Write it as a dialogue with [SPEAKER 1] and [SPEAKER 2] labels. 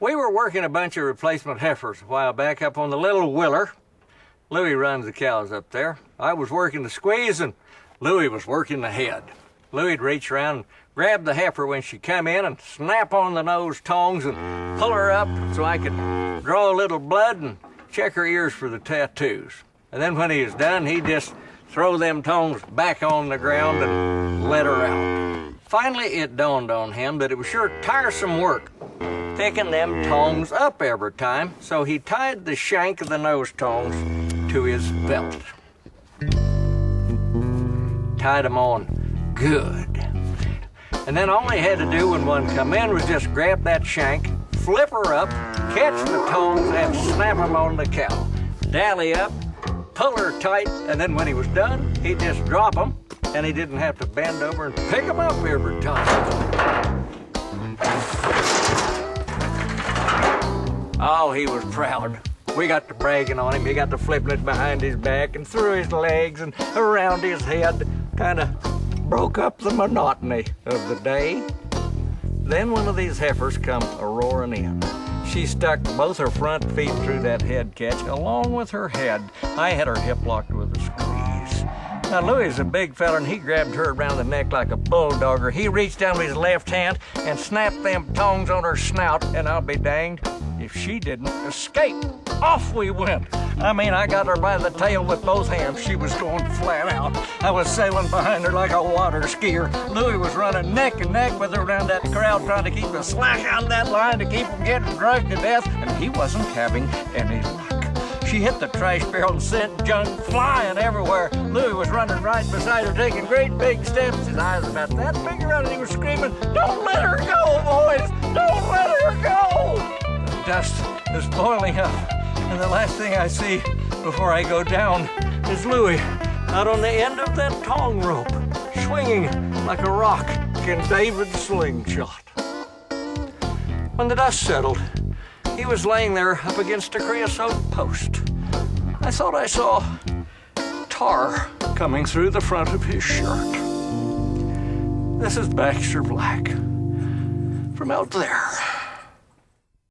[SPEAKER 1] We were working a bunch of replacement heifers a while back up on the Little Willer. Louie runs the cows up there. I was working the squeeze and Louie was working the head. Louie'd reach around and grab the heifer when she come in and snap on the nose tongs and pull her up so I could draw a little blood and check her ears for the tattoos. And then when he was done, he'd just throw them tongs back on the ground and let her out. Finally, it dawned on him that it was sure tiresome work picking them tongs up every time, so he tied the shank of the nose tongs to his belt. Tied them on good. And then all he had to do when one come in was just grab that shank, flip her up, catch the tongs, and snap them on the cow. Dally up, pull her tight, and then when he was done, he'd just drop them, and he didn't have to bend over and pick them up every time. Oh, he was proud. We got to bragging on him. He got to flipping it behind his back and through his legs and around his head. Kind of broke up the monotony of the day. Then one of these heifers come a-roaring in. She stuck both her front feet through that head catch along with her head. I had her hip locked with a squeeze. Now, Louie's a big fella, and he grabbed her around the neck like a bulldogger. He reached down with his left hand and snapped them tongs on her snout, and I'll be danged if she didn't escape. Off we went. I mean, I got her by the tail with both hands. She was going flat out. I was sailing behind her like a water skier. Louie was running neck and neck with her around that crowd, trying to keep a slack on that line to keep him getting drugged to death, and he wasn't having any luck. She hit the trash barrel and sent junk flying everywhere. Louie was running right beside her, taking great big steps. His eyes about that big around, and he was screaming, "Don't let her go, boys! Don't let her go!" The dust is boiling up, and the last thing I see before I go down is Louie out on the end of that tong rope, swinging like a rock in David's slingshot. When the dust settled, he was laying there up against a creosote post. I thought I saw tar coming through the front of his shirt. This is Baxter Black from out there.